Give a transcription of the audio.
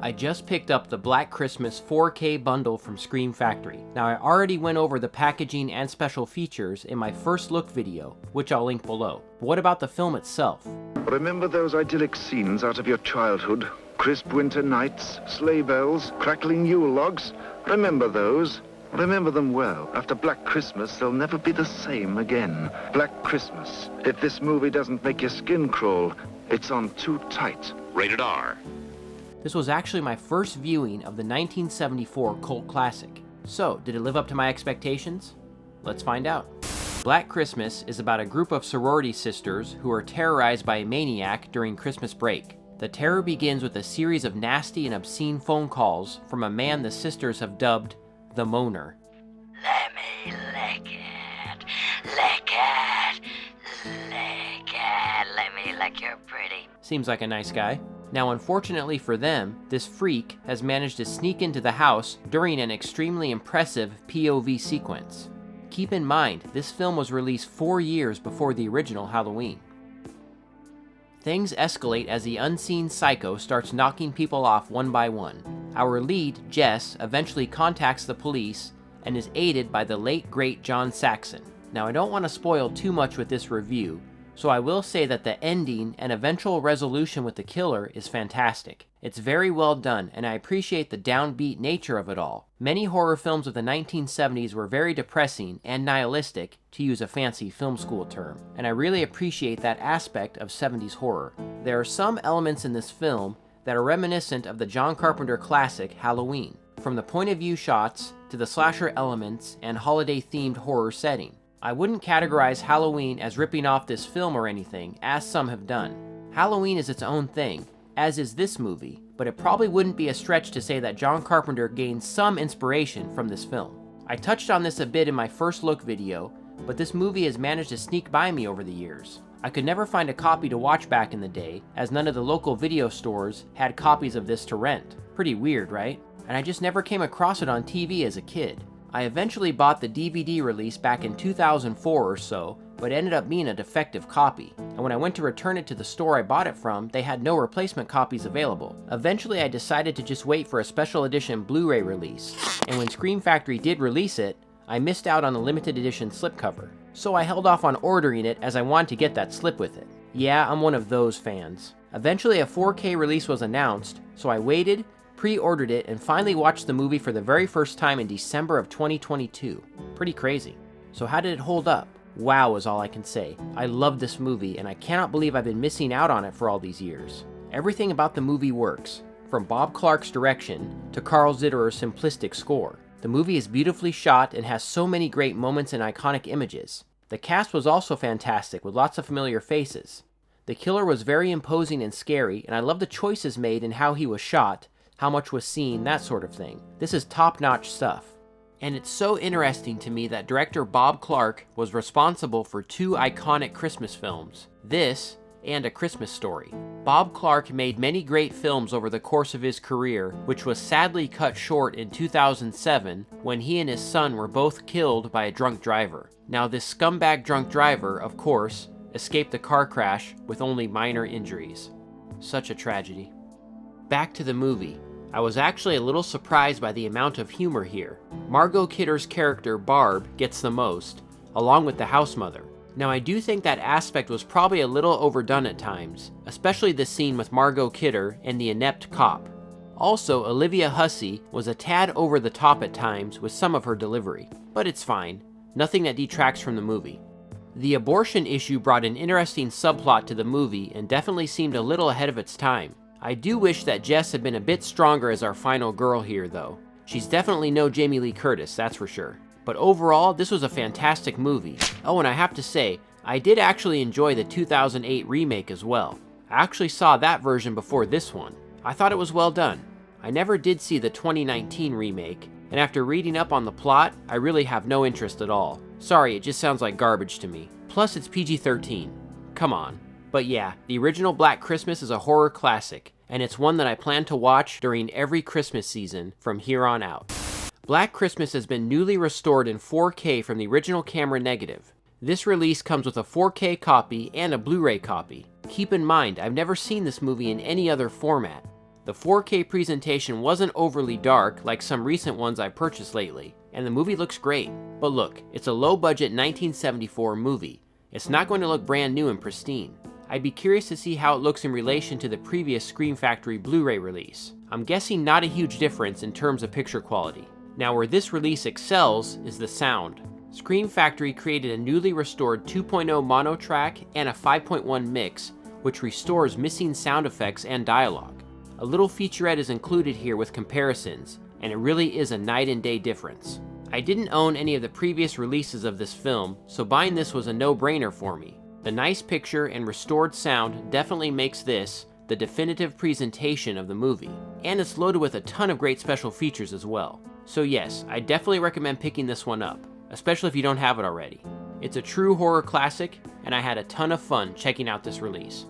I just picked up the Black Christmas 4K bundle from Scream Factory. Now I already went over the packaging and special features in my first look video, which I'll link below. But what about the film itself? Remember those idyllic scenes out of your childhood? Crisp winter nights, sleigh bells, crackling Yule logs? Remember those? Remember them well. After Black Christmas, they'll never be the same again. Black Christmas. If this movie doesn't make your skin crawl, it's on too tight. Rated R. This was actually my first viewing of the 1974 cult classic. So, did it live up to my expectations? Let's find out. Black Christmas is about a group of sorority sisters who are terrorized by a maniac during Christmas break. The terror begins with a series of nasty and obscene phone calls from a man the sisters have dubbed the Moaner. Let me lick it, lick it, lick it, let me lick your pretty. Seems like a nice guy. Now, unfortunately for them, this freak has managed to sneak into the house during an extremely impressive POV sequence. Keep in mind, this film was released 4 years before the original Halloween. Things escalate as the unseen psycho starts knocking people off one by one. Our lead, Jess, eventually contacts the police and is aided by the late great John Saxon. Now, I don't want to spoil too much with this review, so I will say that the ending and eventual resolution with the killer is fantastic. It's very well done, and I appreciate the downbeat nature of it all. Many horror films of the 1970s were very depressing and nihilistic, to use a fancy film school term, and I really appreciate that aspect of 70s horror. There are some elements in this film that are reminiscent of the John Carpenter classic Halloween, from the point of view shots to the slasher elements and holiday-themed horror setting. I wouldn't categorize Halloween as ripping off this film or anything, as some have done. Halloween is its own thing, as is this movie, but it probably wouldn't be a stretch to say that John Carpenter gained some inspiration from this film. I touched on this a bit in my first look video, but this movie has managed to sneak by me over the years. I could never find a copy to watch back in the day, as none of the local video stores had copies of this to rent. Pretty weird, right? And I just never came across it on TV as a kid. I eventually bought the DVD release back in 2004 or so, but it ended up being a defective copy. And when I went to return it to the store I bought it from, they had no replacement copies available. Eventually I decided to just wait for a special edition Blu-ray release. And when Scream Factory did release it, I missed out on the limited edition slipcover. So I held off on ordering it as I wanted to get that slip with it. Yeah, I'm one of those fans. Eventually a 4K release was announced, so I waited, pre-ordered it, and finally watched the movie for the very first time in December of 2022. Pretty crazy. So how did it hold up? Wow is all I can say. I love this movie, and I cannot believe I've been missing out on it for all these years. Everything about the movie works, from Bob Clark's direction to Carl Zitterer's simplistic score. The movie is beautifully shot and has so many great moments and iconic images. The cast was also fantastic, with lots of familiar faces. The killer was very imposing and scary, and I love the choices made in how he was shot, how much was seen, that sort of thing. This is top-notch stuff. And it's so interesting to me that director Bob Clark was responsible for 2 iconic Christmas films, this and A Christmas Story. Bob Clark made many great films over the course of his career, which was sadly cut short in 2007 when he and his son were both killed by a drunk driver. Now, this scumbag drunk driver, of course, escaped the car crash with only minor injuries. Such a tragedy. Back to the movie. I was actually a little surprised by the amount of humor here. Margot Kidder's character, Barb, gets the most, along with the house mother. Now, I do think that aspect was probably a little overdone at times, especially the scene with Margot Kidder and the inept cop. Also, Olivia Hussey was a tad over the top at times with some of her delivery, but it's fine. Nothing that detracts from the movie. The abortion issue brought an interesting subplot to the movie and definitely seemed a little ahead of its time. I do wish that Jess had been a bit stronger as our final girl here, though. She's definitely no Jamie Lee Curtis, that's for sure. But overall, this was a fantastic movie. Oh, and I have to say, I did actually enjoy the 2008 remake as well. I actually saw that version before this one. I thought it was well done. I never did see the 2019 remake, and after reading up on the plot, I really have no interest at all. Sorry, it just sounds like garbage to me. Plus, it's PG-13. Come on. But yeah, the original Black Christmas is a horror classic, and it's one that I plan to watch during every Christmas season from here on out. Black Christmas has been newly restored in 4K from the original camera negative. This release comes with a 4K copy and a Blu-ray copy. Keep in mind, I've never seen this movie in any other format. The 4K presentation wasn't overly dark like some recent ones I purchased lately, and the movie looks great. But look, it's a low-budget 1974 movie. It's not going to look brand new and pristine. I'd be curious to see how it looks in relation to the previous Scream Factory Blu-ray release. I'm guessing not a huge difference in terms of picture quality. Now where this release excels is the sound. Scream Factory created a newly restored 2.0 mono track and a 5.1 mix, which restores missing sound effects and dialogue. A little featurette is included here with comparisons, and it really is a night and day difference. I didn't own any of the previous releases of this film, so buying this was a no-brainer for me. The nice picture and restored sound definitely makes this the definitive presentation of the movie, and it's loaded with a ton of great special features as well. So yes, I definitely recommend picking this one up, especially if you don't have it already. It's a true horror classic, and I had a ton of fun checking out this release.